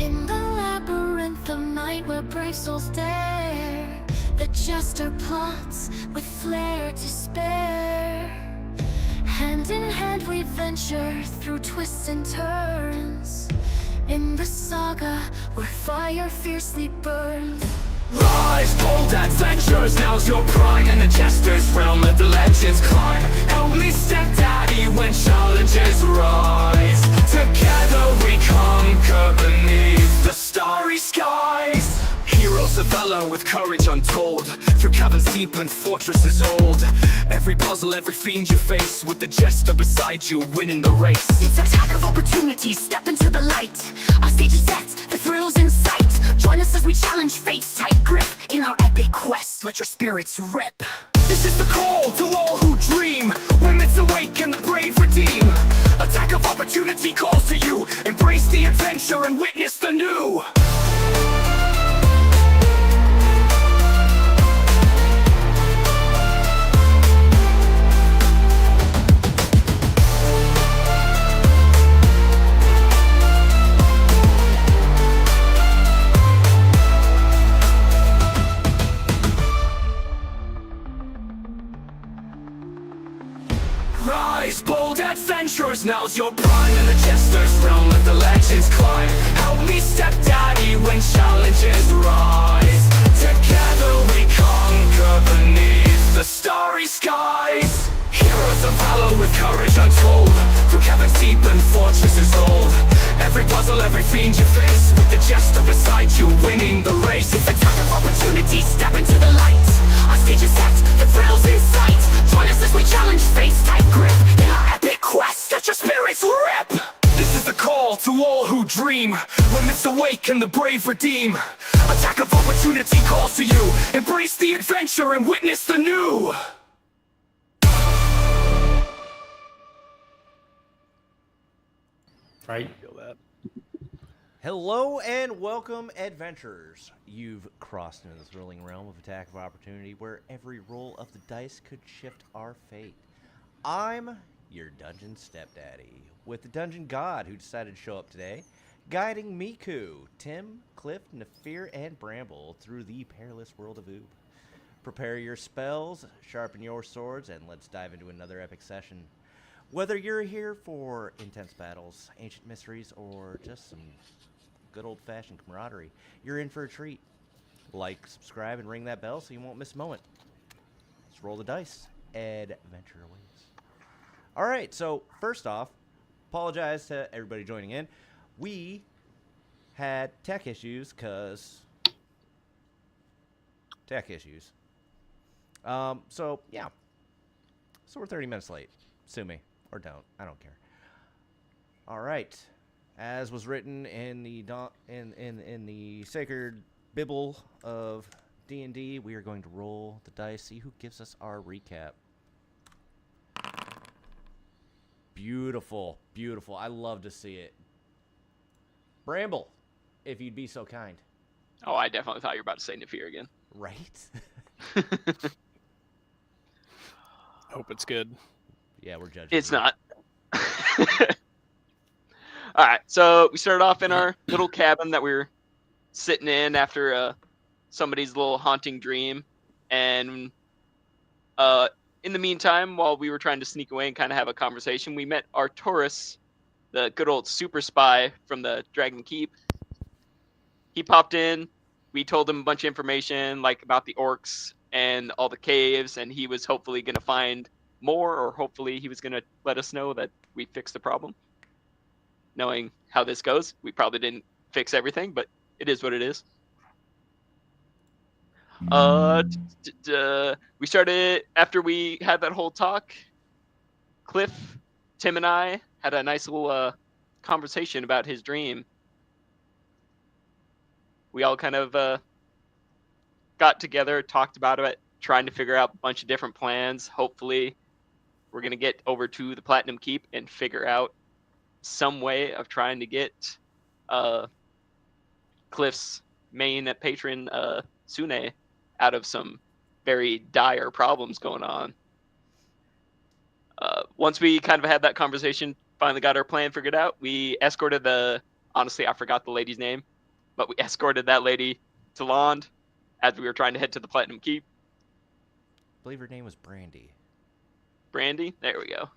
In the labyrinth of night where brave souls dare, the jester plots with flair to spare. Hand in hand we venture through twists and turns, in the saga where fire fiercely burns. Rise, bold adventures, now's your prime. In the jester's realm, let the legends climb. Help me step daddy when challenges rise. Together we conquer beneath the starry skies. Heroes of valor with courage untold, through caverns deep and fortresses old. Every puzzle, every fiend you face, with the jester beside you, winning the race. It's a attack of opportunity, step into the light. Our stage is set, the thrills in sight. Join us as we challenge fate's tight grip, in our epic quest, let your spirits rip. This is the call to all who dream, when myths awake and the brave redeem. Attack of opportunity calls to you, embrace the adventure and witness the new. Rise, bold adventurers, now's your prime. In the jester's realm, let the legends climb. Help me step daddy when challenges rise. Together we conquer beneath the starry skies. Heroes of valor with courage untold, through caverns deep and fortresses old. Every puzzle, every fiend you face, with the jester beside you, winning the race. It's a time of opportunity, step into the light. Our stage is set, the thrills in sight. Join us as we challenge fate's tight grip, in our epic quest, let your spirits rip. This is the call to all who dream, when myths awake and the brave redeem. Attack of opportunity calls to you, embrace the adventure and witness the new. Right? Feel that. Hello and welcome, adventurers. You've crossed into the thrilling realm of Attack of Opportunity, where every roll of the dice could shift our fate. I'm your dungeon stepdaddy, with the dungeon god who decided to show up today, guiding Miku, Tim, Cliff, Nafir, and Bramble through the perilous world of Oob. Prepare your spells, sharpen your swords, and let's dive into another epic session. Whether you're here for intense battles, ancient mysteries, or just some good old-fashioned camaraderie, you're in for a treat. Like, subscribe, and ring that bell so you won't miss a moment. Let's roll the dice. Adventure awaits. All right, so first off, apologize to everybody joining in. We had tech issues because tech issues. So yeah, so we're 30 minutes late. Sue me or don't. I don't care. All right, as was written in the in the sacred Bible of D&D, we are going to roll the dice, see who gives us our recap. Beautiful, beautiful. I love to see it. Bramble, if you'd be so kind. Oh, I definitely thought you were about to say Nafir again. Right? Hope it's good. Yeah, we're judging. It's not. All right, so we started off in our little cabin that we were sitting in after somebody's little haunting dream, and in the meantime, while we were trying to sneak away and kind of have a conversation, we met Arturus, the good old super spy from the Dragon Keep. He popped in. We told him a bunch of information, like about the orcs and all the caves, and he was hopefully going to find more, or hopefully he was going to let us know that we fixed the problem. Knowing how this goes, we probably didn't fix everything, but it is what it is. We started, after we had that whole talk, Cliff, Tim, and I had a nice little conversation about his dream. We all kind of got together, talked about it, trying to figure out a bunch of different plans. Hopefully, we're going to get over to the Platinum Keep and figure out some way of trying to get Cliff's main patron, Sune, out of some very dire problems going on. Once we kind of had that conversation, finally got our plan figured out, we escorted honestly, I forgot the lady's name, but we escorted that lady to Lond as we were trying to head to the Platinum Keep. I believe her name was Brandy. Brandy, there we go.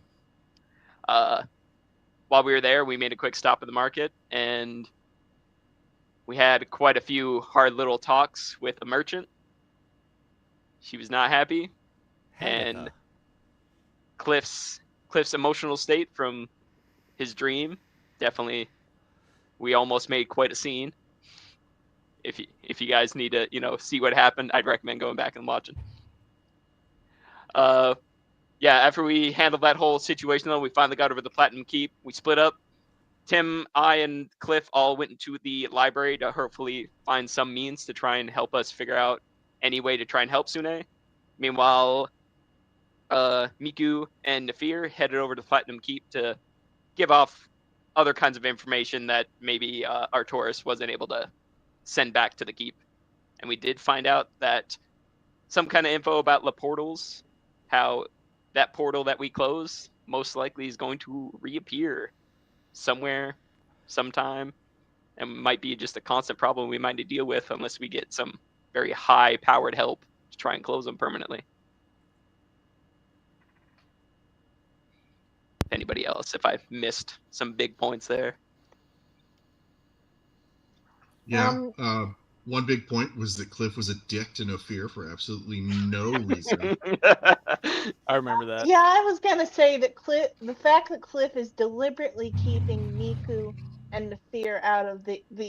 While we were there, we made a quick stop at the market, and we had quite a few hard little talks with a merchant. She was not happy, and Hagatha. Cliff's emotional state from his dream, definitely, we almost made quite a scene. If you guys need to, see what happened, I'd recommend going back and watching. Yeah, after we handled that whole situation, though, we finally got over the Platinum Keep. We split up. Tim, I, and Cliff all went into the library to hopefully find some means to try and help us figure out any way to try and help Sune. Meanwhile, Miku and Nafir headed over to Platinum Keep to give off other kinds of information that maybe Artoris wasn't able to send back to the Keep. And we did find out that some kind of info about the portals, how that portal that we closed most likely is going to reappear somewhere, sometime, and might be just a constant problem we might need to deal with unless we get some very high-powered help to try and close them permanently. Anybody else, if I missed some big points there? Yeah. One big point was that Cliff was a dick to Nafir for absolutely no reason. I remember that. Yeah, I was gonna say that the fact that Cliff is deliberately keeping Miku and the fear out of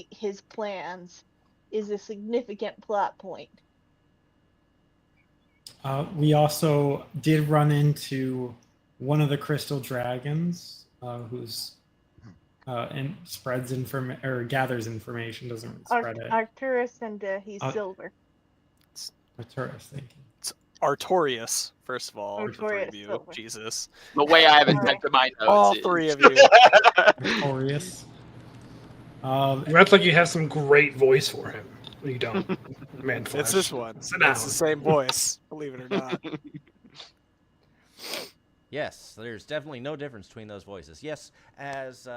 his plans is a significant plot point. We also did run into one of the crystal dragons, who's and gathers information, doesn't spread it. Arcturus, and he's silver. It's Arcturus, thank you. It's Artorius, first of all. The three Artorius, of you. silver. Jesus. The way I have it typed in my notes. All is- three of you. Arcturus. You act like you have some great voice for him. You don't. Man, It's this one. Sit down. It's the same voice, believe it or not. Yes, there's definitely no difference between those voices. Yes, as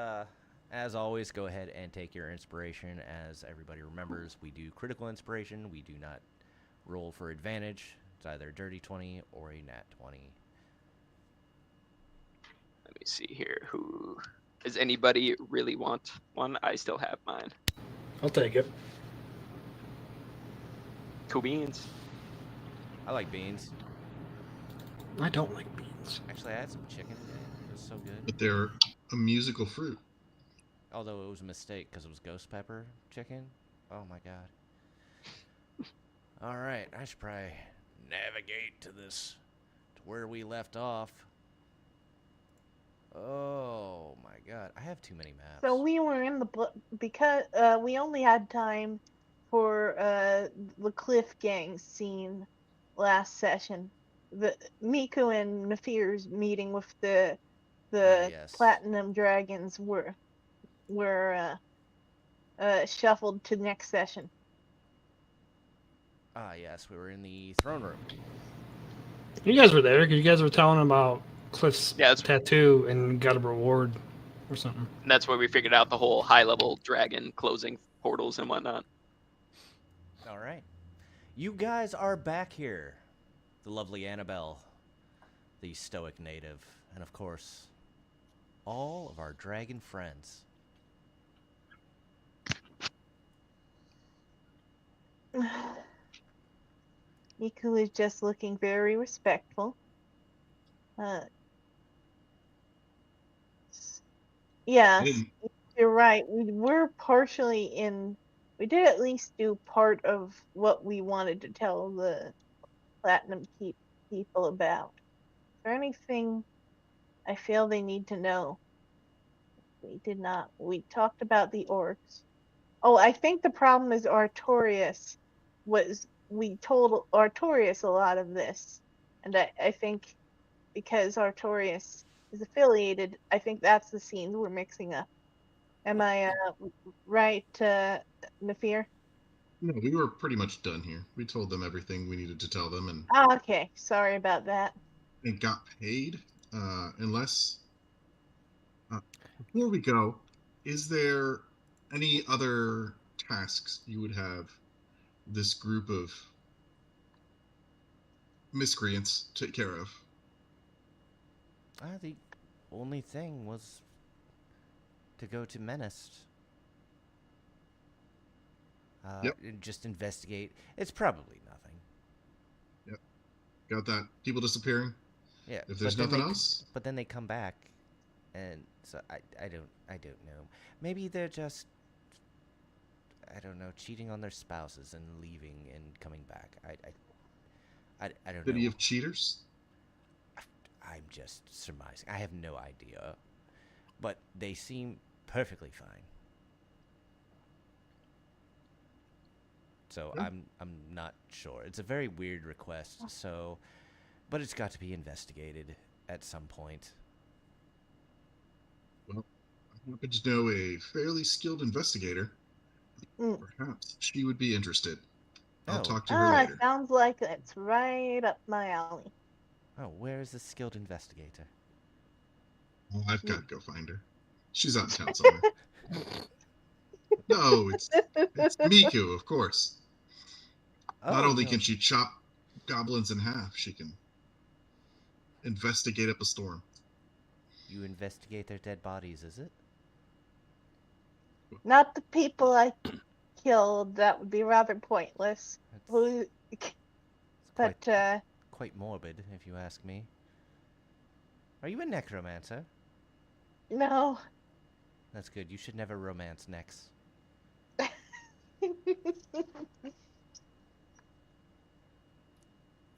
always, go ahead and take your inspiration. As everybody remembers, we do critical inspiration. We do not roll for advantage. It's either a dirty 20 or a nat 20. Let me see here. Who does anybody really want one? I still have mine. I'll take it. Cool beans. I like beans. I don't like beans. Actually, I had some chicken today. It was so good. But they're a musical fruit. Although it was a mistake because it was ghost pepper chicken. Oh my god. All right, I should probably navigate to where we left off. Oh my god, I have too many maps. So we were in the because we only had time for the Cliff Gang scene last session. The Miku and Nafir's meeting with the yes. Platinum Dragons were shuffled to next session. Ah, yes, we were in the throne room. You guys were there because you guys were telling about Cliff's Yeah, that's- tattoo and got a reward or something. And that's where we figured out the whole high-level dragon closing portals and whatnot. All right. You guys are back here. The lovely Annabelle, the stoic native, and of course, all of our dragon friends. Miku is just looking very respectful. Yes, didn't- you're right. We're partially in. We did at least do part of what we wanted to tell the Platinum Keep people about. Is there anything I feel they need to know? We did not. We talked about the orcs. Oh, I think the problem is Artorius we told Artorius a lot of this. And I think because Artorius is affiliated, I think that's the scenes we're mixing up. Am I right, Nafir? No, we were pretty much done here. We told them everything we needed to tell them, and Oh, okay. Sorry about that. got paid. Unless before we go, is there any other tasks you would have this group of miscreants take care of? The only thing was to go to Menaced. Yep. And just investigate. It's probably nothing. Yep. Got that. People disappearing? Yeah. If there's but then nothing else? But then they come back, and so I don't know. Maybe they're just, I don't know, cheating on their spouses and leaving and coming back. I don't know. City of cheaters? I'm just surmising. I have no idea. But they seem perfectly fine. So Yeah. I'm not sure. It's a very weird request, so but it's got to be investigated at some point. Well, I happen to know a fairly skilled investigator. Perhaps she would be interested. I'll talk to her later. Sounds like it's right up my alley. Oh, where is the skilled investigator? Well, I've got to go find her. She's out in town somewhere. No, it's Miku, of course. Not only can she chop goblins in half, she can investigate up a storm. You investigate their dead bodies, is it? Not the people I killed. That would be rather pointless. But quite morbid, if you ask me. Are you a necromancer? No. That's good. You should never romance necks.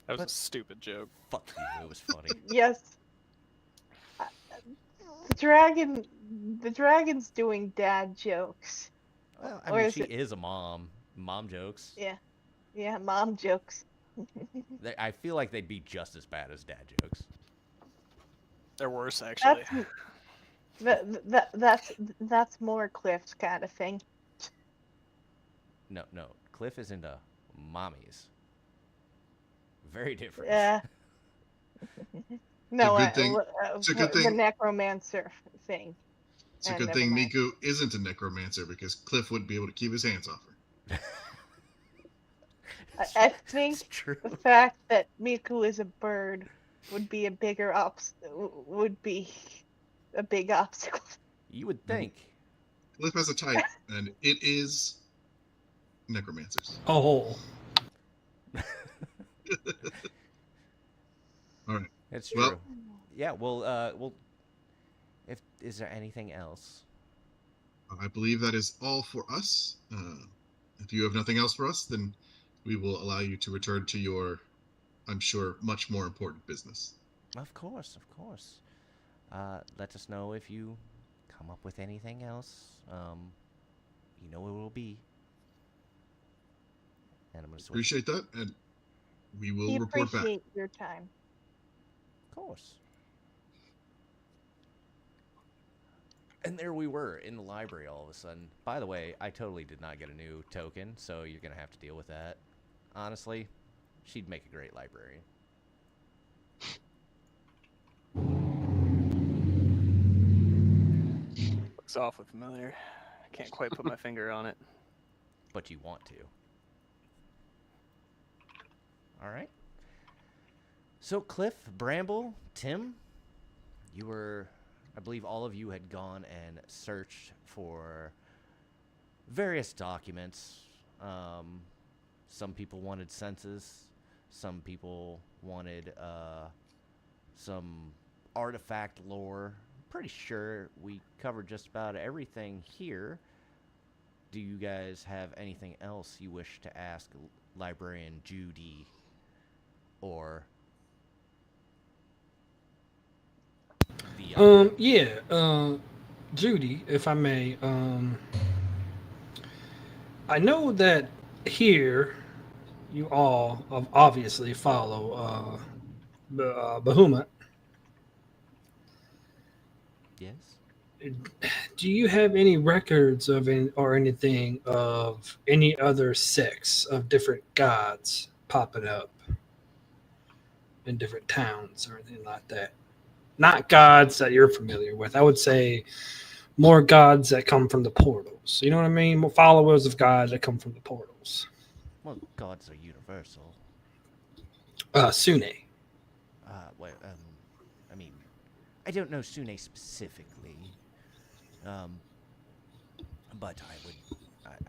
That was a stupid joke. Fuck you. It was funny. Yes. The dragon's doing dad jokes. Well, I mean, she is a mom. Mom jokes. Yeah, mom jokes. I feel like they'd be just as bad as dad jokes. They're worse, actually. That's more Cliff's kind of thing. No. Cliff is into mommies. Very different. Yeah. No, it's a good thing. The necromancer thing. It's a good thing Miku isn't a necromancer, because Cliff wouldn't be able to keep his hands off her. I think the fact that Miku is a bird would be a big obstacle. You would think. Cliff has a type, and it is necromancers. Oh. All right. It's true. Well, yeah. Well. Is there anything else? I believe that is all for us. If you have nothing else for us, then we will allow you to return to your, I'm sure, much more important business. Of course. Let us know if you come up with anything else. You know where we'll be. And I'm gonna appreciate that, and we will report back. Appreciate your time. Of course. And there we were in the library all of a sudden. By the way, I totally did not get a new token, so you're going to have to deal with that. Honestly, she'd make a great librarian. Looks awfully familiar. I can't quite put my finger on it. But you want to. All right. So Cliff, Bramble, Tim, you were... I believe all of you had gone and searched for various documents. Some people wanted census. Some people wanted some artifact lore. Pretty sure we covered just about everything here. Do you guys have anything else you wish to ask Librarian Judy? Or... Judy, if I may. I know that here you all obviously follow Bahamut. Yes. Do you have any records of anything of any other sects of different gods popping up in different towns or anything like that? Not gods that you're familiar with. I would say more gods that come from the portals. You know what I mean? More followers of God that come from the portals. Well, gods are universal. Sune. Well, I mean, I don't know Sune specifically, but I'm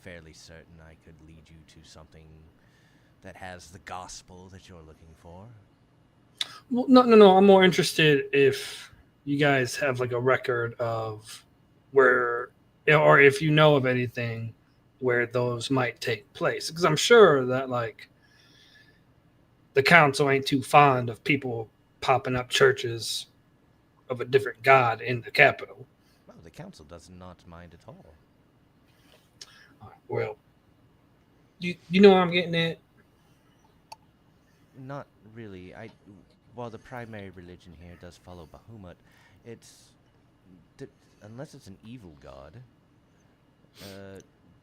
fairly certain I could lead you to something that has the gospel that you're looking for. Well, no. I'm more interested if you guys have like a record of where, or if you know of anything where those might take place. Because I'm sure that like the council ain't too fond of people popping up churches of a different god in the capital. Well, the council does not mind at all. Well, you know what I'm getting at? Not really. While the primary religion here does follow Bahamut, unless it's an evil god,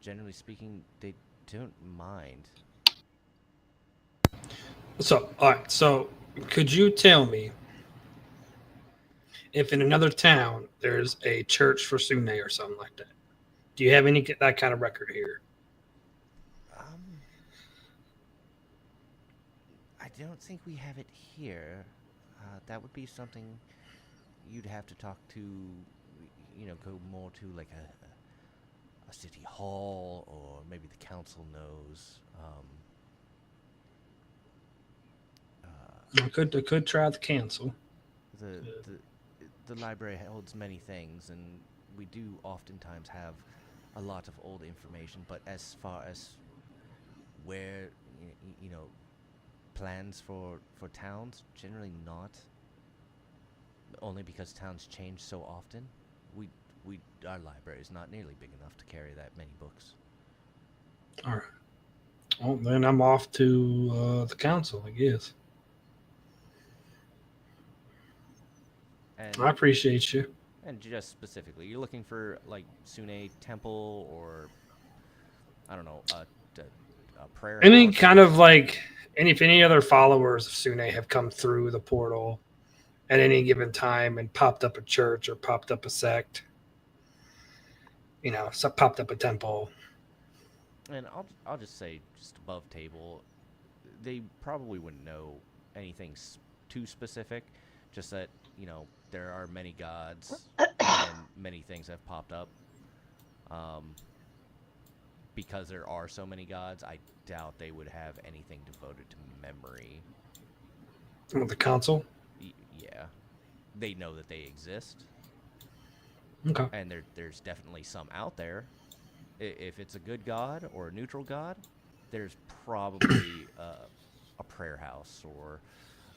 generally speaking, they don't mind. So, all right. So, could you tell me if in another town there's a church for Sune or something like that? Do you have any that kind of record here? I don't think we have it here. That would be something you'd have to talk to, go more to like a city hall, or maybe the council knows. I could try the council. The library holds many things, and we do oftentimes have a lot of old information. But as far as where plans for towns, generally not. Only because towns change so often. Our library is not nearly big enough to carry that many books. All right. Well, then I'm off to the council, I guess. And, I appreciate you. And just specifically, you're looking for like Sune Temple, or I don't know, a prayer. Any house? kind of like, if any other followers of Sune have come through the portal at any given time and popped up a church or popped up a sect, so popped up a temple. And I'll just say, just above table, they probably wouldn't know anything too specific. Just that there are many gods and many things have popped up. Because there are so many gods, I doubt they would have anything devoted to memory. With the council? Yeah. They know that they exist. Okay. And there's definitely some out there. If it's a good god or a neutral god, there's probably a prayer house or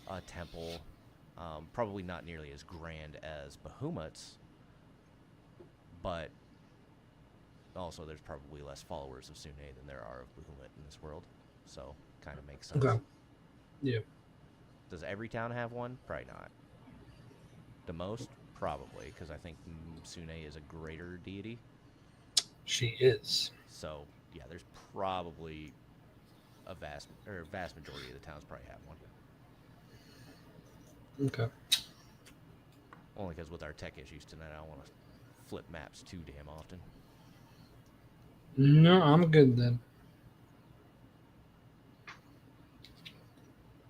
a temple. Probably not nearly as grand as Bahamut's, but also there's probably less followers of Sune than there are of Bahamut in this world, so kind of makes sense. Okay. Yeah. Does every town have one? Probably not. The most? Probably, because I think Sune is a greater deity. She is. So, yeah, there's probably a vast majority of the towns probably have one. Okay. Only because with our tech issues tonight, I don't want to flip maps too damn often. No, I'm good then.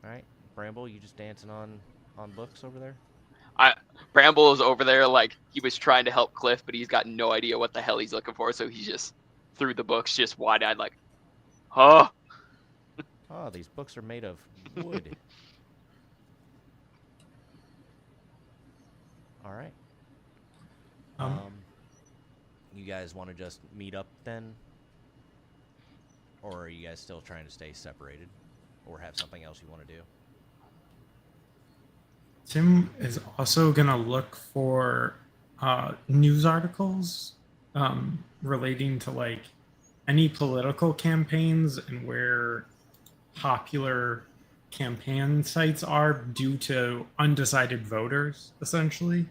All right, Bramble, you just dancing on books over there? Bramble is over there like he was trying to help Cliff, but he's got no idea what the hell he's looking for, so he's just through the books, just wide-eyed like, huh? Oh, these books are made of wood. All right. You guys want to just meet up then? Or are you guys still trying to stay separated? Or have something else you want to do? Tim is also going to look for news articles relating to like any political campaigns and where popular campaign sites are due to undecided voters, essentially.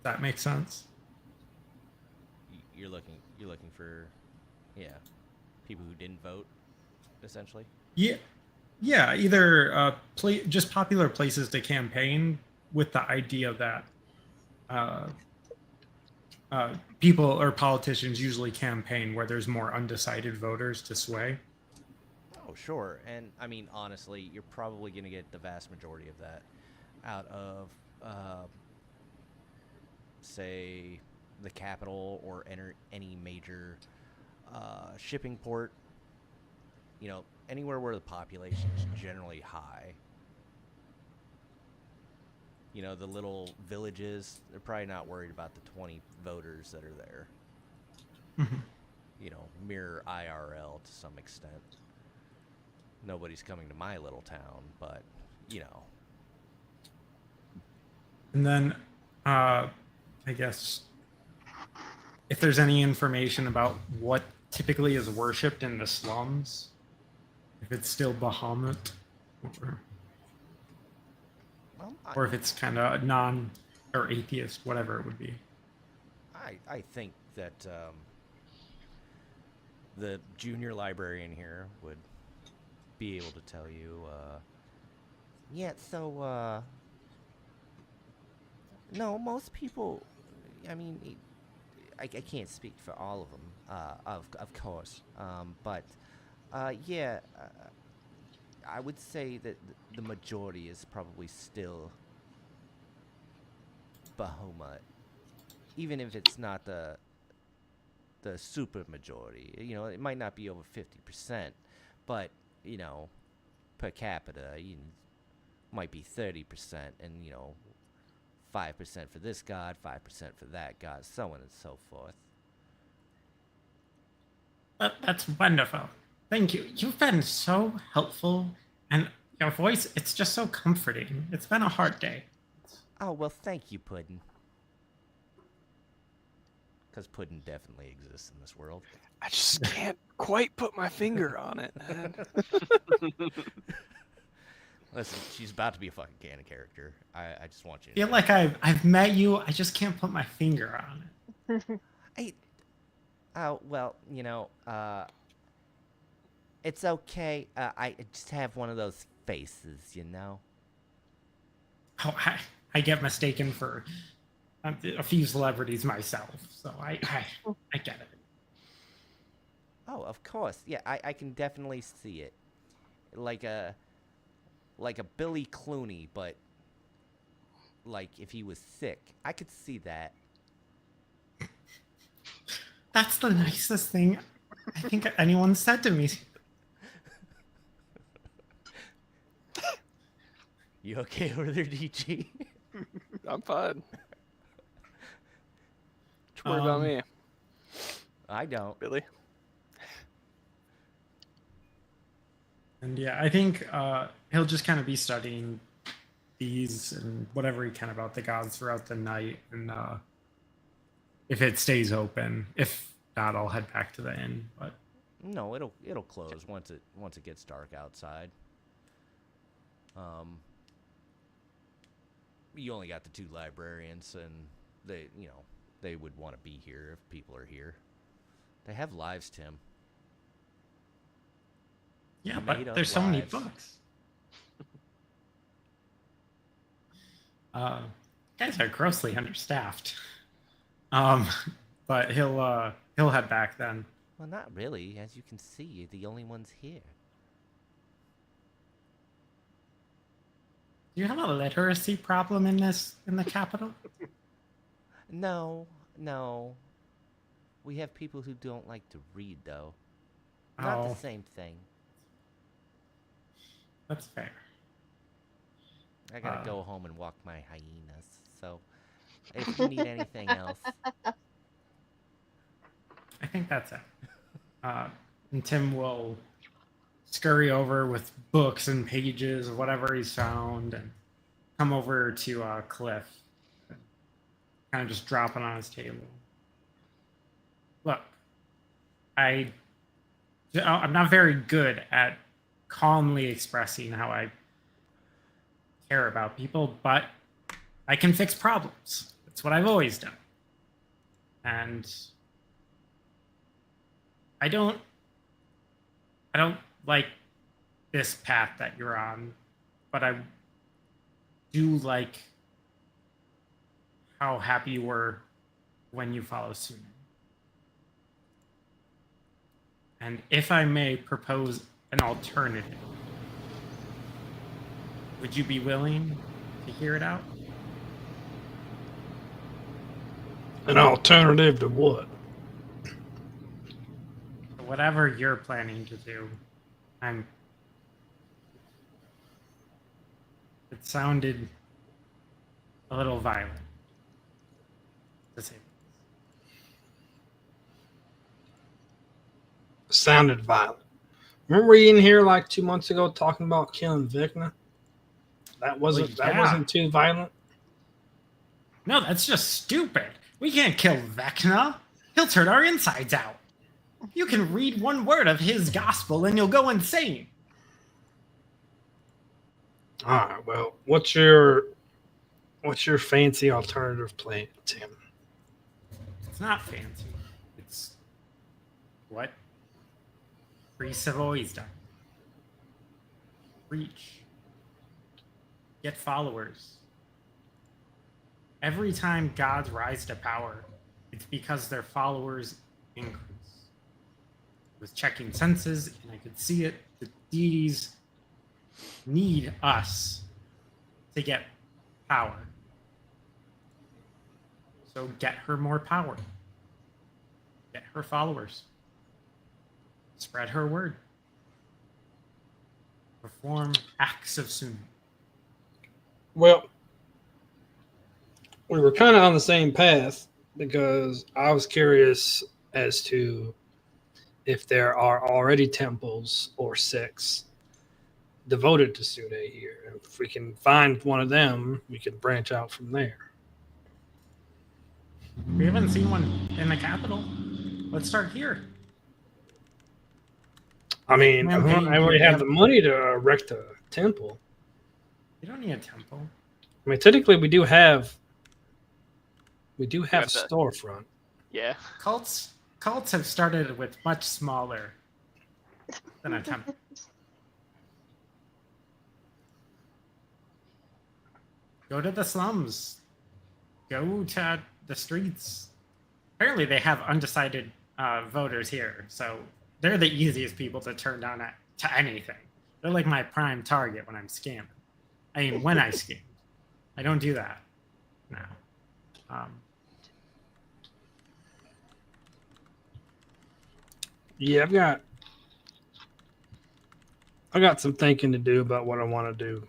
That makes sense. You're looking for, people who didn't vote, essentially. Yeah, either just popular places to campaign with the idea that people or politicians usually campaign where there's more undecided voters to sway. Oh, sure. And I mean, honestly, you're probably going to get the vast majority of that out of, say, the capital or any major shipping port. You know, anywhere where the population is generally high. You know, the little villages, they're probably not worried about the 20 voters that are there. Mhm. You know, mirror IRL to some extent. Nobody's coming to my little town, but, you know. And then, I guess, if there's any information about what typically is worshipped in the slums, if it's still Bahamut, Well, or if it's kind of non or atheist, whatever it would be. I think that the junior librarian here would be able to tell you. Yeah, so no, most people. I mean, I can't speak for all of them, of course. But yeah, I would say that the majority is probably still Bahamut, even if it's not the super majority. You know, it might not be over 50%, but you know, per capita, might be 30%, and you know, 5% for this god, 5% for that god, so on and so forth. That's wonderful. Thank you. You've been so helpful, and your voice, it's just so comforting. It's been a hard day. Oh, well, thank you, Puddin'. Because Puddin' definitely exists in this world. I just can't quite put my finger on it, man. Listen, she's about to be a fucking canon character. I just want you I to feel know. like I've met you. I just can't put my finger on it. Oh, well, you know, it's okay. I just have one of those faces, you know? Oh, I get mistaken for a few celebrities myself, so I get it. Oh, of course. Yeah, I can definitely see it. Like a Billy Clooney, but like if he was sick. I could see that. That's the nicest thing I think anyone said to me. You okay over there, DG? I'm fine. Don't worry about me, I don't. Billy. And yeah, I think he'll just kind of be studying these and whatever he can about the gods throughout the night, and if it stays open, if not, I'll head back to the inn. But No, it'll close once it gets dark outside. You only got the 2 librarians, and they would want to be here if people are here. They have lives, Tim. yeah, Made but up there's so many lives. books. Guys are grossly understaffed. But he'll head back then. Well, not really. As you can see, you're the only ones here. Do you have a literacy problem in the capital? No. We have people who don't like to read, though. Not Oh, the same thing. that's fair. I gotta go home and walk my hyenas. So, if you need anything else, I think that's it. And Tim will scurry over with books and pages of whatever he's found and come over to Cliff, kind of just drop it on his table. Look, I'm not very good at calmly expressing how I care about people, but I can fix problems. That's what I've always done. And I don't like this path that you're on, but I do like how happy you were when you follow Sune. And if I may propose an alternative, would you be willing to hear it out? An alternative to what? Whatever you're planning to do, it sounded a little violent, to say the least. Sounded violent. Remember we in here like 2 months ago talking about killing Vecna? That wasn't too violent. No, that's just stupid. We can't kill Vecna. He'll turn our insides out. You can read one word of his gospel and you'll go insane. All right. Well, what's your fancy alternative plan, Tim? It's not fancy. It's what priests have always done. Preach. Get followers. Every time gods rise to power, it's because their followers increase. I was checking census and I could see it. The deities need us to get power. So get her more power. Get her followers. Spread her word. Perform acts of Sune. Well, we were kind of on the same path because I was curious as to if there are already temples or sects devoted to Sune here. If we can find one of them, we can branch out from there. We haven't seen one in the capital. Let's start here. I mean, I already have the money to erect a temple. You don't need a temple. I mean, technically, we do have a storefront. Yeah. Cults have started with much smaller than a temple. Go to the slums. Go to the streets. Apparently, they have undecided voters here, so they're the easiest people to turn down to anything. They're like my prime target when I'm scamming. I mean, when I scam. I don't do that now. Yeah, I got some thinking to do about what I want to do.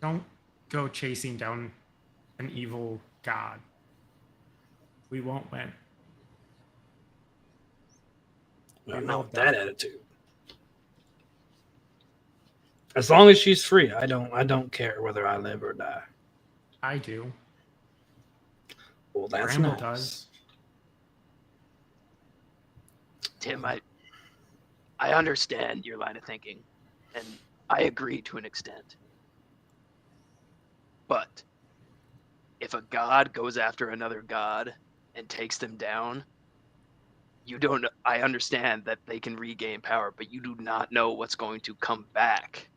Don't go chasing down an evil god. We won't win. Well, not with that attitude. As long as she's free, I don't care whether I live or die. I do. Well, that's Bramble nice. does. Tim, I understand your line of thinking, and I agree to an extent. But if a god goes after another god and takes them down, I understand that they can regain power, but you do not know what's going to come back.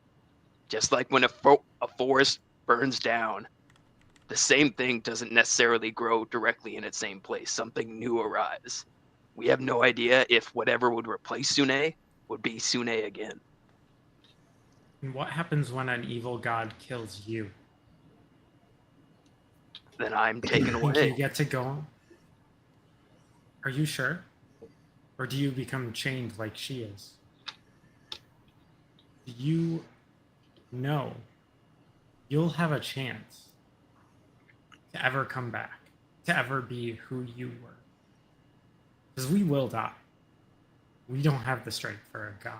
Just like when a forest burns down, the same thing doesn't necessarily grow directly in its same place. Something new arises. We have no idea if whatever would replace Sune would be Sune again. And what happens when an evil god kills you? Then I'm taken Think away. you get to go? Are you sure? Or do you become chained like she is? Do you know you'll have a chance to ever come back, to ever be who you were? Because we will die. We don't have the strength for a god.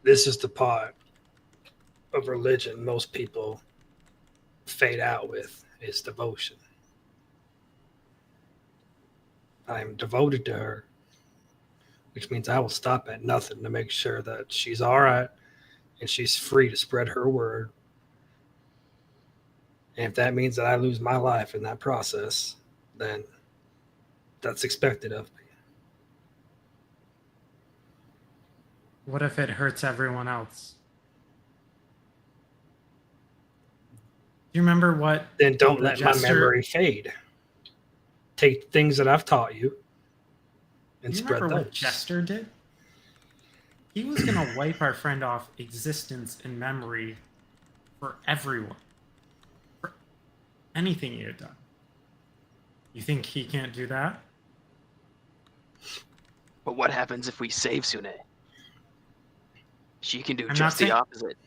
This is the part of religion most people fade out with, is devotion. I'm devoted to her, which means I will stop at nothing to make sure that she's all right and she's free to spread her word. And if that means that I lose my life in that process, then that's expected of me. What if it hurts everyone else? you remember what? Then don't the let my jester- memory fade. Take things that I've taught you and You spread remember those. what Jester did? He was gonna wipe our friend off existence and memory for everyone. For anything he had done. You think he can't do that? But what happens if we save Sune? She can do I'm just not the saying- opposite.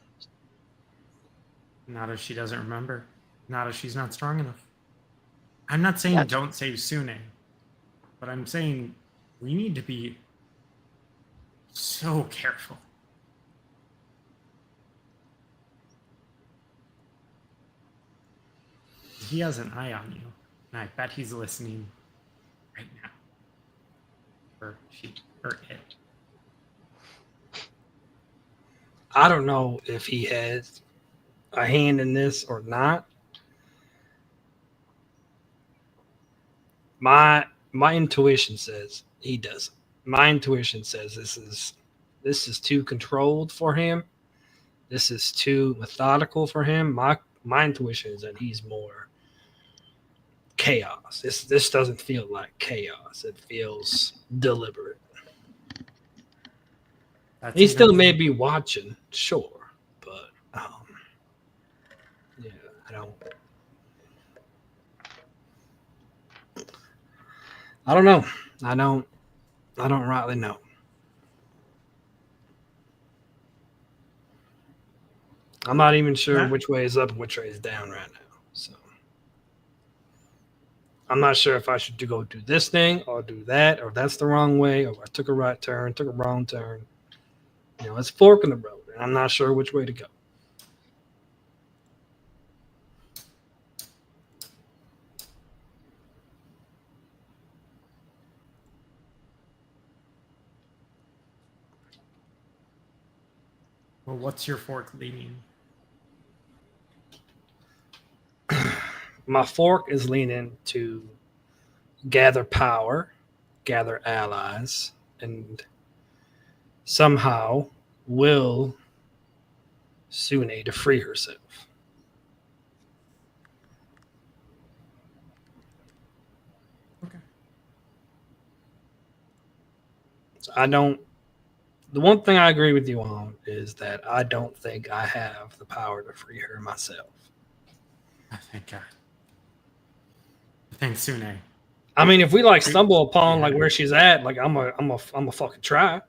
Not if she doesn't remember. Not if she's not strong enough. I'm not saying Yeah. don't save Sune. But I'm saying we need to be so careful. He has an eye on you, and I bet he's listening right now. Or she, or it. I don't know if he has a hand in this or not. My intuition says he doesn't. My intuition says this is too controlled for him. This is too methodical for him. My intuition is that he's more chaos. This doesn't feel like chaos. It feels deliberate. That's He even- still may be watching, sure, but yeah, I don't know. I don't rightly know. I'm not even sure That- which way is up and which way is down right now. So I'm not sure if I should go do this thing or do that, or that's the wrong way, or I took a right turn, took a wrong turn. You know, it's a fork in the road, and I'm not sure which way to go. Well, what's your fork leaning? My fork is leaning to gather power, gather allies, and somehow will Sune to free herself. Okay. So I don't. The one thing I agree with you on is that I don't think I have the power to free her myself. Oh, thank God. Thanks, Sune. I mean, if we like stumble upon Yeah. like where she's at, like I'm a fucking try.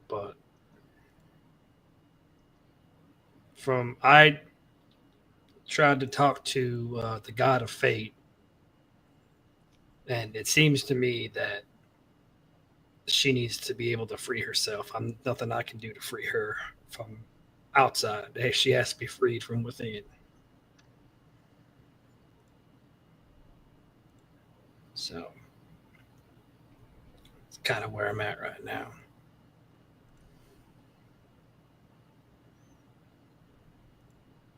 But I tried to talk to the god of fate, and it seems to me that she needs to be able to free herself. I'm nothing I can do to free her from outside. Hey, she has to be freed from within. So it's kind of where I'm at right now.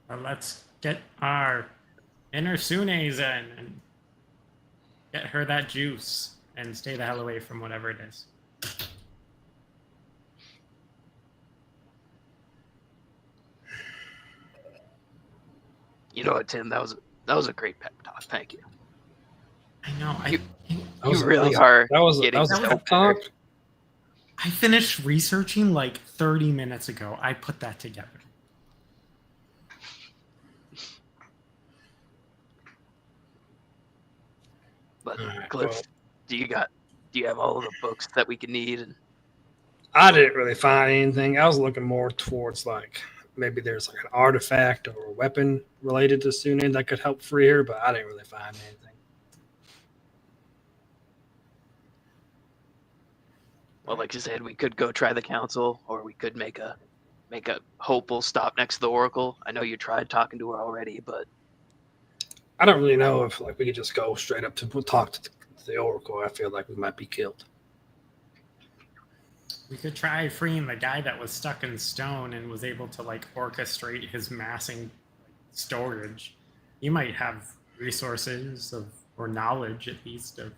Well, let's get our inner Sunes in and get her that juice and stay the hell away from whatever it is. You know what, Tim? That was a great pep talk. Thank you. I know. You really are That was getting a so pep talk. I finished researching like 30 minutes ago. I put that together. But All right, Cliff, well, do you have all of the books that we can need? And I didn't really find anything. I was looking more towards like maybe there's like an artifact or a weapon related to Sune that could help free her, but I didn't really find anything. well, like you said, we could go try the council, or we could make a hope we'll stop next to the Oracle. I know you tried talking to her already, but I don't really know if like we could just go straight up to talk to the Oracle. I feel like we might be killed. We could try freeing the guy that was stuck in stone and was able to like orchestrate his massing storage. You might have resources or knowledge at least of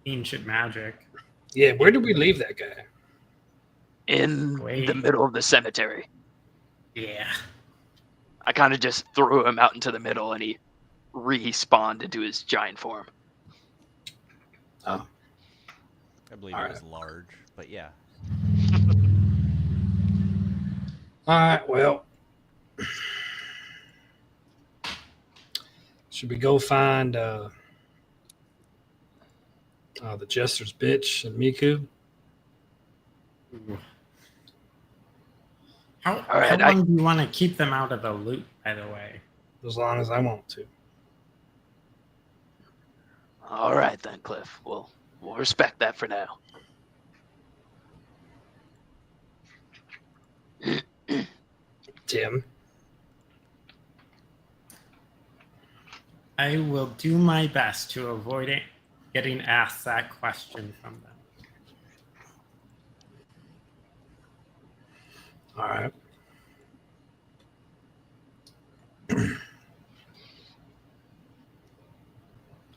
ancient magic. Yeah, where did we leave that guy? in Wait. the middle of the cemetery. Yeah. I kind of just threw him out into the middle, and he respawned into his giant form. Oh, I believe All it was large, but yeah. all right. Well, should we go find the Jester's bitch and Miku? How, All how right, long do you want to keep them out of the loop, by the way? As long as I want to. All right then, Cliff. We'll respect that for now. Tim. I will do my best to avoid it, getting asked that question from them. All right.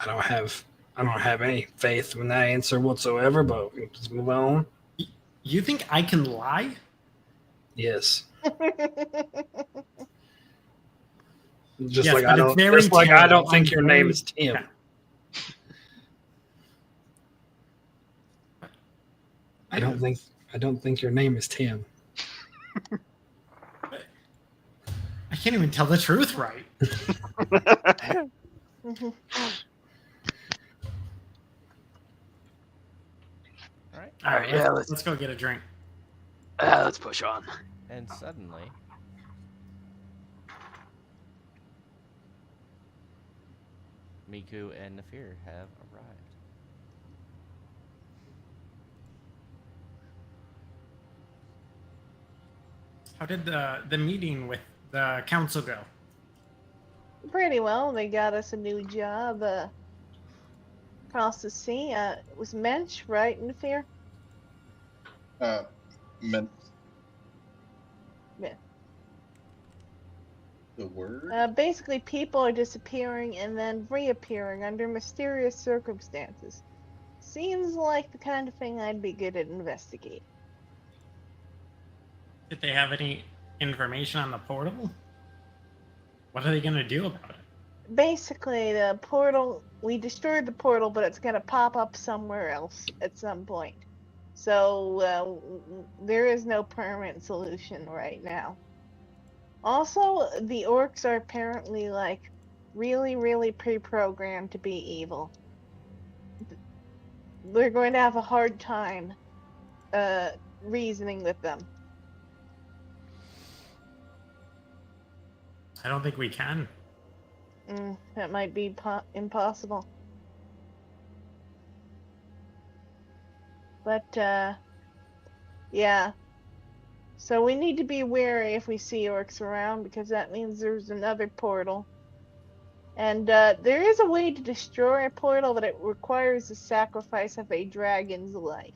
I don't have any faith in that answer whatsoever, but we can just move on. You think I can lie? Yes. Yes, but it's very just like I don't terrible. think I'm your very- name is Tim. Yeah. I don't think your name is Tim. I can't even tell the truth right. All right, yeah, let's go get a drink. Let's push on. And suddenly, Miku and Nafir have arrived. How did the meeting with the council go? Pretty well. They got us a new job across the sea. It was Mensch, right, in the fair? Meant Yeah. the word? Basically, people are disappearing and then reappearing under mysterious circumstances. Seems like the kind of thing I'd be good at investigating. Did they have any information on the portal? What are they going to do about it? Basically, the portal, we destroyed the portal, but it's going to pop up somewhere else at some point. So, there is no permanent solution right now. Also, the orcs are apparently, like, really, really pre-programmed to be evil. We're going to have a hard time reasoning with them. I don't think we can. That might be impossible. But, yeah. So we need to be wary if we see orcs around, because that means there's another portal. And there is a way to destroy a portal, but it requires the sacrifice of a dragon's life.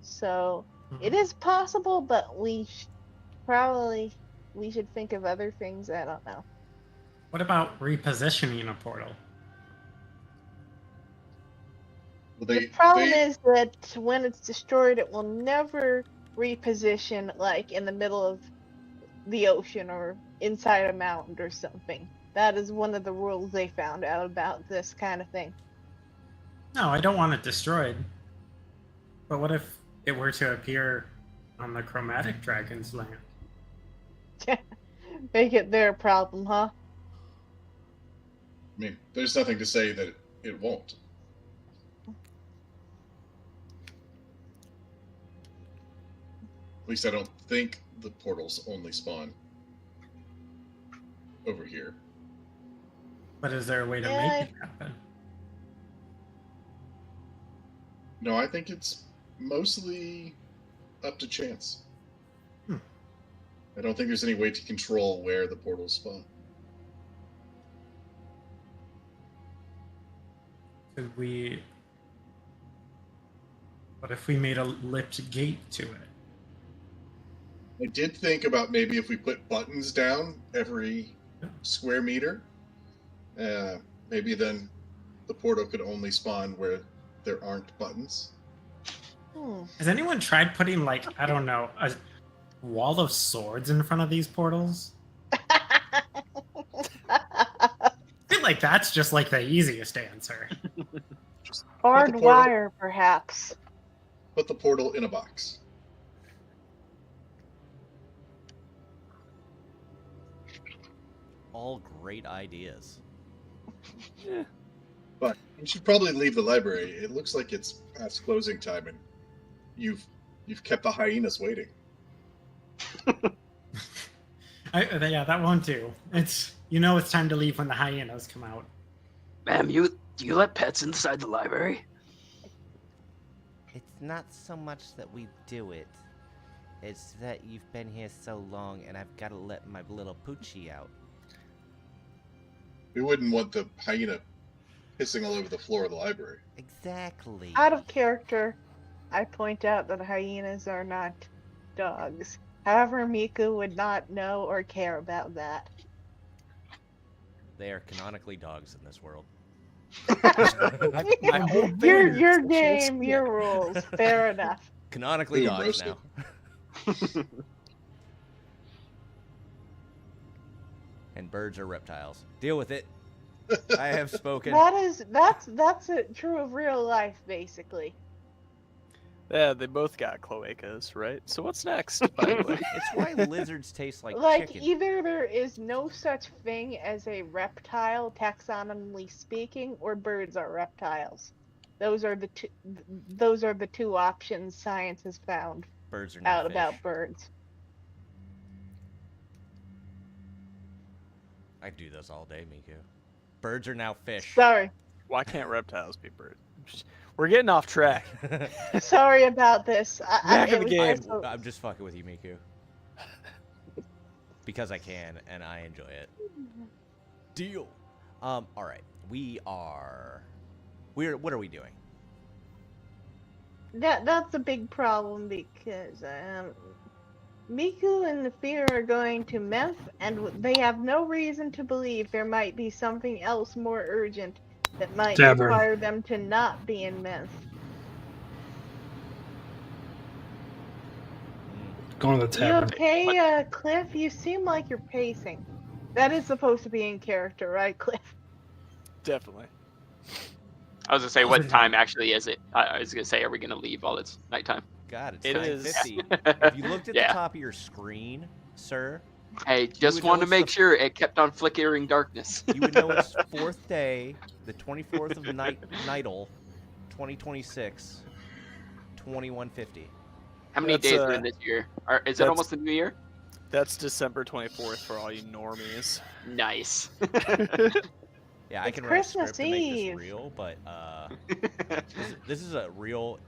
So it is possible, but we should think of other things. I don't know. What about repositioning a portal? Well, The problem is that when it's destroyed, it will never reposition, like, in the middle of the ocean or inside a mountain or something. That is one of the rules they found out about this kind of thing. No, I don't want it destroyed. But what if it were to appear on the chromatic dragon's land? Make it their problem, huh? I mean, there's nothing to say that it won't. At least I don't think the portals only spawn over here. But is there a way to Yeah, make it happen? No, I think it's mostly up to chance. I don't think there's any way to control where the portals spawn. Could we... What if we made a lipped gate to it? I did think about maybe if we put buttons down every square meter, maybe then the portal could only spawn where there aren't buttons. Has anyone tried putting, like, I don't know, a wall of swords in front of these portals? like that's just like the easiest answer. Just Hard portal- wire, perhaps. put the portal in a box. All great ideas. But you should probably leave the library. It looks like it's past closing time, and you've kept the hyenas waiting. Yeah, that one too. It's it's time to leave when the hyenas come out. Ma'am, do you let pets inside the library? It's not so much that we do it. It's that you've been here so long and I've got to let my little poochie out. We wouldn't want the hyena pissing all over the floor of the library. Exactly. Out of character, I point out that hyenas are not dogs. However, Miku would not know or care about that. They are canonically dogs in this world. My whole thing Your is- game, your rules. Fair enough. Canonically Ooh, dogs roasted. now. And birds are reptiles. Deal with it. I have spoken. That's true of real life, basically. Yeah, they both got cloacas, right? So what's next, by the way? It's why lizards taste like chicken. Either there is no such thing as a reptile, taxonomically speaking, or birds are reptiles. Those are the two. Those are the two options science has found Birds are not out fish. about birds. I do this all day, Miku. Birds are now fish. Sorry, Why can't reptiles be birds? We're getting off track. sorry about this. Back in the it was game. also- I'm just fucking with you, Miku. Because I can, and I enjoy it. Deal. All right. What are we doing? That's a big problem because Miku and the Fear are going to Memph, and they have no reason to believe there might be something else more urgent that might Tavern. require them to not be in Memph. Going to the You tavern. okay, Cliff? You seem like you're pacing. That is supposed to be in character, right, Cliff? Definitely. I was gonna say, what time actually is it? I was gonna say, are we gonna leave while it's nighttime? God, it's It is. 9:50. If you looked at Yeah. the top of your screen, sir, Hey, just would know wanted to it's make the- sure it kept on flickering darkness. you would know it's 4th day, the 24th of Nightle, 2026, 2150. How many That's, days are in this year? Is it that's- almost the new year? That's December 24th for all you normies. Nice. Yeah, I It's can write a Christmas script to make Eve. this real, but this is a real.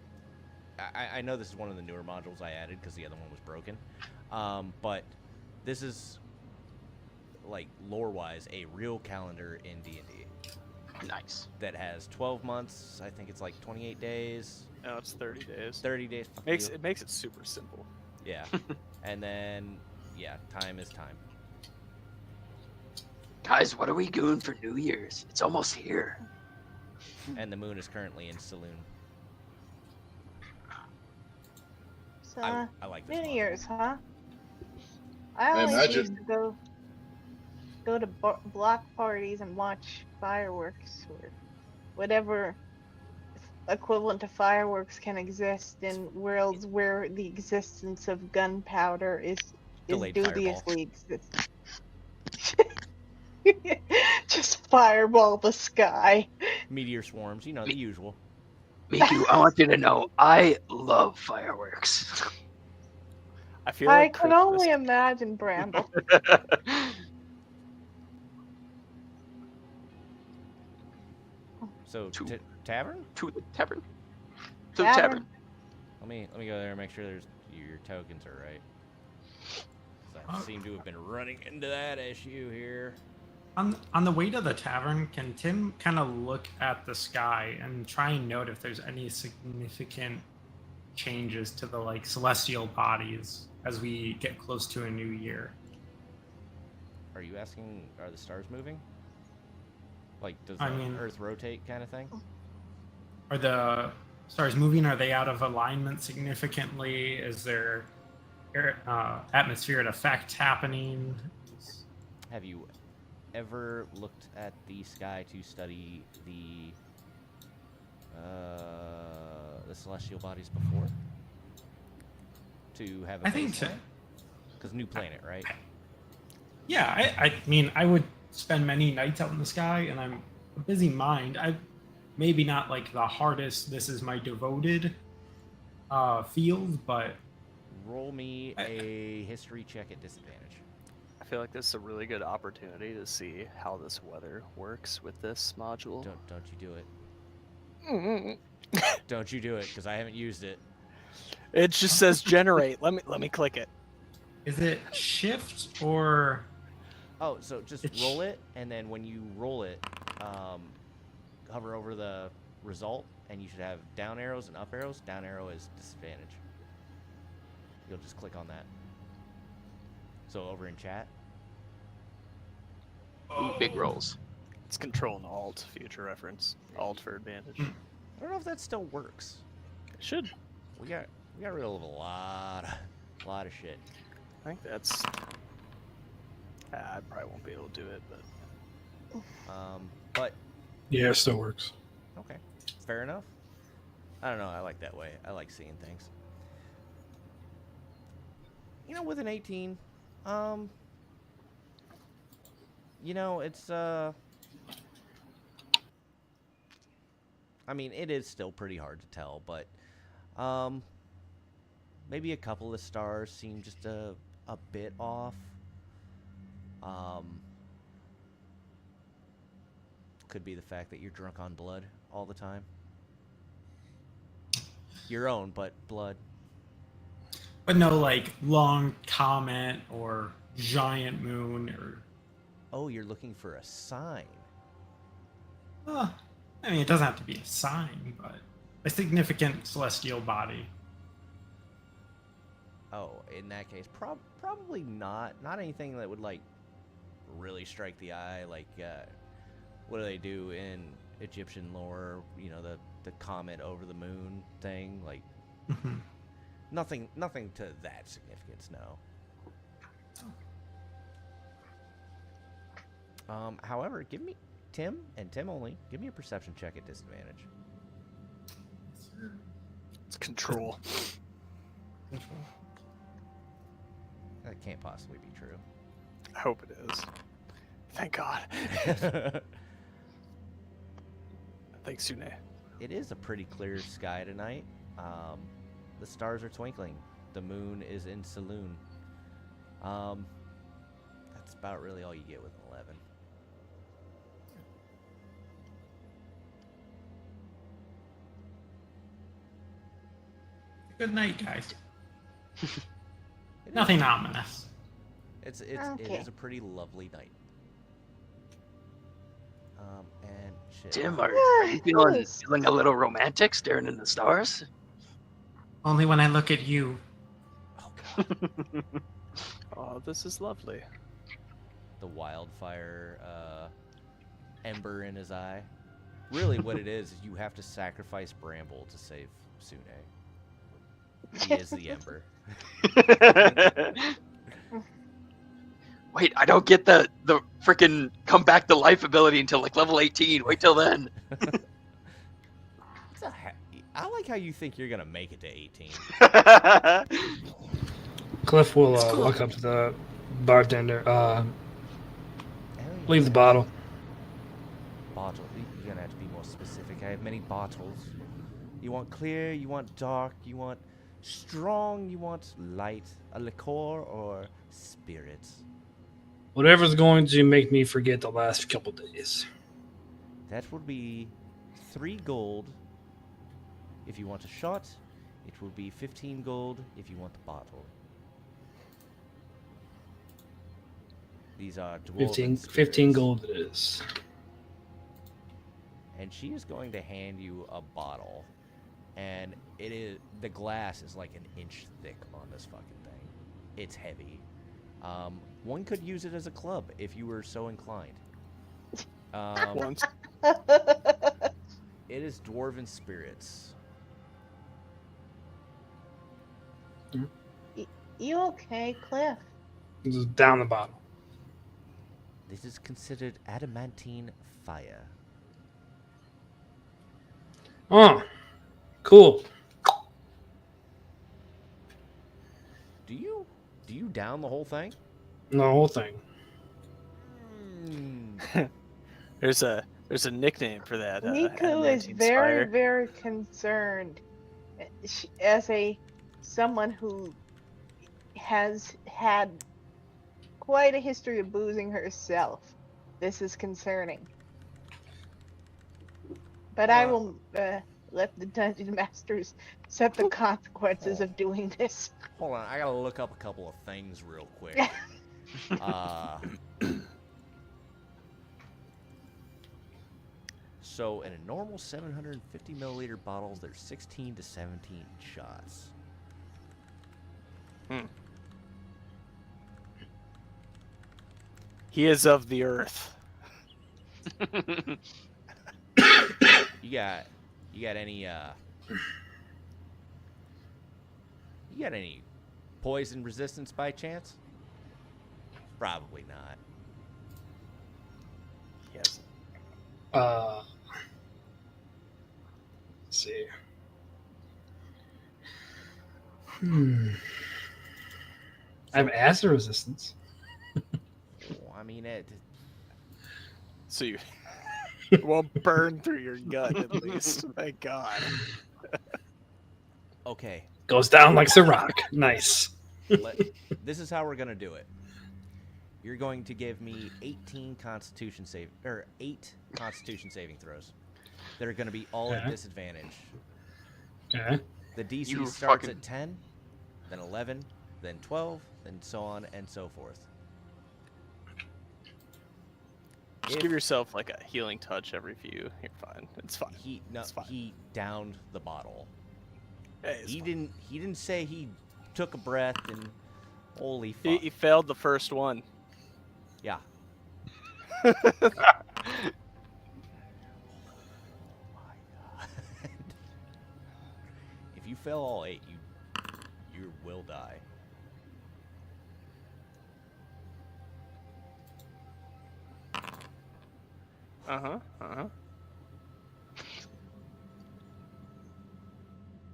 I know this is one of the newer modules I added because the other one was broken, but this is like lore-wise a real calendar in D&D Nice. that has 12 months. I think it's like 28 days, No, it's 30 days. 30 days. Fuck Makes you. it makes it super simple. Yeah, and then yeah, time is time. Guys, what are we doing for New Year's? It's almost here. And the moon is currently in Saloon. So, I like this New module. Year's, huh? I I always imagine- used to go to block parties and watch fireworks or whatever equivalent to fireworks can exist in worlds where the existence of gunpowder is Delayed dubiously exists. Just fireball the sky. Meteor swarms, you know, the usual. Miku, I want you to know I love fireworks. I feel I like can Christmas- only imagine, Bramble. So Two. tavern. To the tavern. To the Tavern. tavern. Let me go there and make sure your tokens are right. 'Cause I seem to have been running into that issue here. On the way to the tavern, can Tim kind of look at the sky and try and note if there's any significant changes to the like celestial bodies as we get close to a new year? Are you asking, are the stars moving? Like, does I the mean- Earth rotate kind of thing? Are the stars moving? Are they out of alignment significantly? Is there atmospheric effect happening? Have you ever looked at the sky to study the celestial bodies before? To have a I think so. baseline? Because new planet, right? Yeah, I mean, I would spend many nights out in the sky, and I'm a busy mind. I maybe not like the hardest. This is my devoted field, but Roll me a history check at disadvantage. I feel like this is a really good opportunity to see how this weather works with this module. Don't you do it. Don't you do it, because I haven't used it. It just says generate. Let me click it. is it shift or? Oh, so just roll it, and then when you roll it, hover over the result, and you should have down arrows and up arrows. Down arrow is disadvantage. You'll just click on that. So over in chat. Ooh, big rolls. It's Control and Alt, future reference. Alt for advantage. I don't know if that still works. It should. We got rid of a lot of shit. I think that's. I probably won't be able to do it, but. But Yeah, it still works. okay, fair enough. I don't know. I like that way. I like seeing things. You know, with an 18, you know, it's I mean, it is still pretty hard to tell, but maybe a couple of the stars seem just a bit off. Could be the fact that you're drunk on blood all the time. Your own, but blood. But no, like long comet or giant moon or. Oh, you're looking for a sign. I mean, it doesn't have to be a sign, but a significant celestial body. Oh, in that case, probably not. Not anything that would like really strike the eye. Like, what do they do in Egyptian lore? You know, the comet over the moon thing. Like, nothing to that significance. No. However, give me Tim and Tim only. Give me a perception check at disadvantage. It's Control. That can't possibly be true. I hope it is. Thank God. Thanks, Sune. It is a pretty clear sky tonight. The stars are twinkling. The moon is in saloon. That's about really all you get with an 11. Good night, guys. Nothing ominous. It Okay. is a pretty lovely night. And shit. Tim, are you Nice. feeling a little romantic staring in the stars? Only when I look at you. Oh god. Oh, this is lovely. The wildfire ember in his eye. Really, what it is you have to sacrifice Bramble to save Sune. He is the ember. Wait, I don't get the freaking come back to life ability until like level 18. Wait till then. I like how you think you're gonna make it to 18. Cliff will walk up to the bartender. Leave the bottle. Bottle. You're gonna have to be more specific. I have many bottles. You want clear, you want dark, you want strong, you want light, a liqueur, or spirits. Whatever's going to make me forget the last couple days. That would be 3 gold if you want a shot. It will be 15 gold if you want the bottle. These are dwarven 15 spirits. gold it is. And she is going to hand you a bottle. And the glass is like an inch thick on this fucking thing. It's heavy. One could use it as a club if you were so inclined. Once. It is dwarven spirits. You okay, Cliff? Just down the bottle. This is considered adamantine fire. Oh, cool. Do you down the whole thing? The whole thing. There's a nickname for that. Miku is adamantine very, spire. very concerned as someone who has had quite a history of boozing herself. This is concerning. But I will let the dungeon masters set the consequences of doing this. Hold on, I gotta look up a couple of things real quick. So in a normal 750 milliliter bottle, there's 16 to 17 shots. He is of the earth. You got any poison resistance by chance? Probably not. Yes. Let's see. I have acid resistance. Well, I mean it. So you it won't burn through your gut at least. Thank God. Okay. Goes down like Ciroc. Nice. This is how we're gonna do it. You're going to give me 8 Constitution saving throws. That are going to be all at disadvantage. Okay. The DC You starts fucking- at 10, then 11, then 12, then so on and so forth. Just give yourself like a healing touch every few. You're fine. It's fine. It's fine. He downed the bottle. Hey, it's fine. He didn't say he took a breath and holy fuck. He failed the first one. Yeah. If you fail all 8, you will die.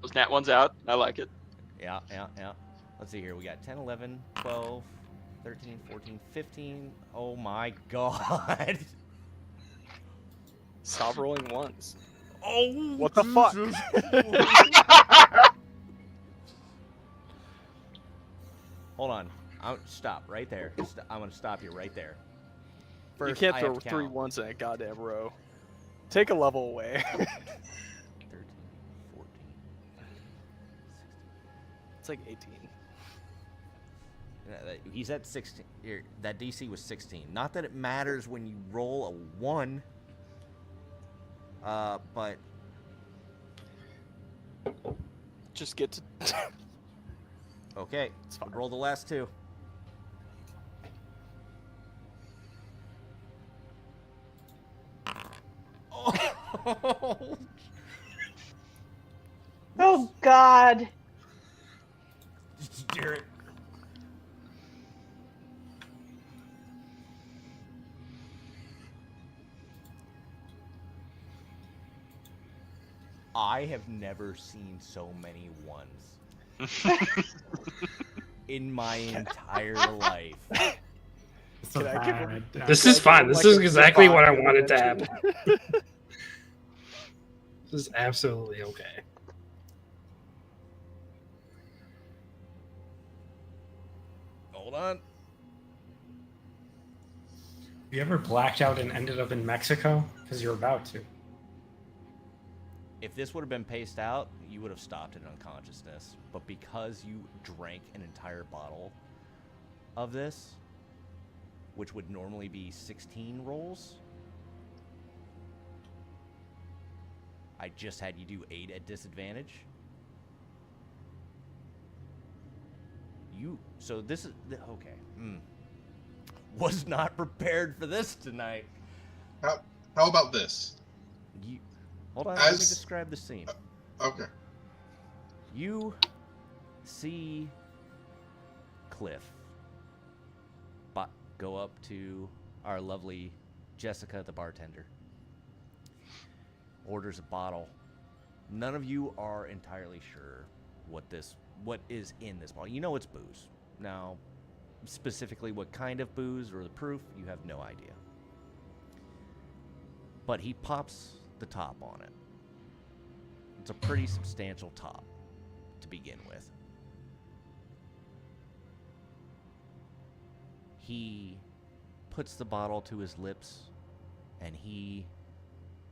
Those nat ones out. I like it. Yeah. Let's see here. We got 10, 11, 12, 13, 14, 15. Oh my god. Stop rolling ones. Oh, What the fuck? Hold on. Stop right there. I'm going to stop you right there. First, You can't I throw have to 3 count. ones in a goddamn row. Take a level away. 13, 14. It's like 18. He's at 16. Here, that DC was 16. Not that it matters when you roll a 1. But Just get to. okay, It's fine. roll the last 2. Oh, Oh God. Jared. I have never seen so many ones in my entire life. So Can I give him- bad. This is fine. This is exactly what I wanted to happen. This is absolutely okay. Hold on. You ever blacked out and ended up in Mexico? Because you're about to. If this would have been paced out, you would have stopped in unconsciousness. But because you drank an entire bottle of this, which would normally be 16 rolls, I just had you do 8 at disadvantage. So this is okay. Was not prepared for this tonight. How about this? Hold on, let me As- describe the scene. Okay. You see Cliff go up to our lovely Jessica, the bartender, orders a bottle. None of you are entirely sure what is in this bottle. You know it's booze. Now, specifically what kind of booze or the proof, you have no idea. But he pops the top on it. It's a pretty substantial top to begin with. He puts the bottle to his lips and he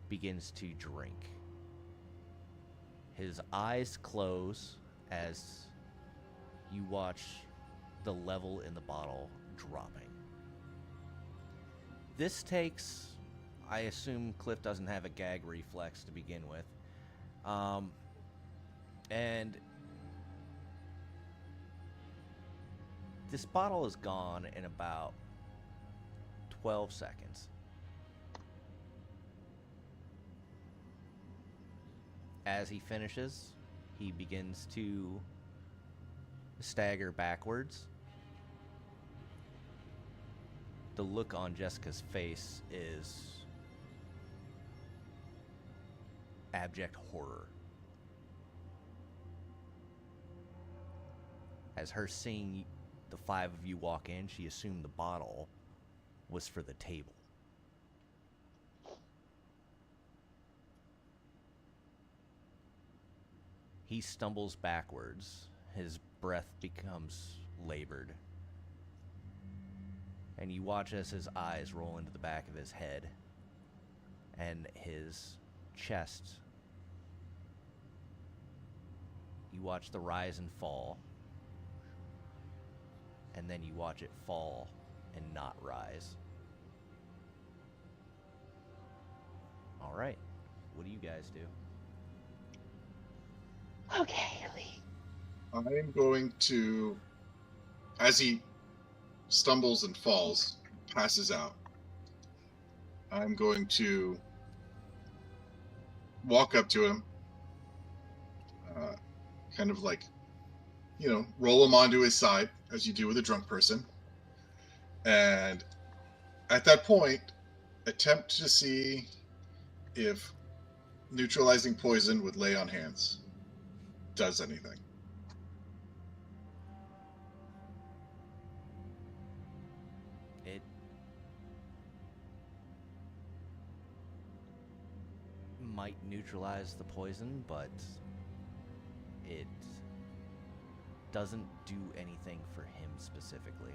begins to drink. His eyes close as you watch the level in the bottle dropping. This takes, I assume Cliff doesn't have a gag reflex to begin with. And this bottle is gone in about 12 seconds. As he finishes, he begins to stagger backwards. The look on Jessica's face is abject horror. As her seeing the five of you walk in, she assumed the bottle was for the table. He stumbles backwards. His breath becomes labored. And you watch as his eyes roll into the back of his head and his chest. You watch the rise and fall. And then you watch it fall and not rise. All right. What do you guys do? Okay, Lee. I'm going to, as he stumbles and falls, passes out, I'm going to walk up to him, kind of like, roll him onto his side, as you do with a drunk person. And at that point, attempt to see if neutralizing poison with lay on hands does anything. It might neutralize the poison, but it doesn't do anything for him specifically.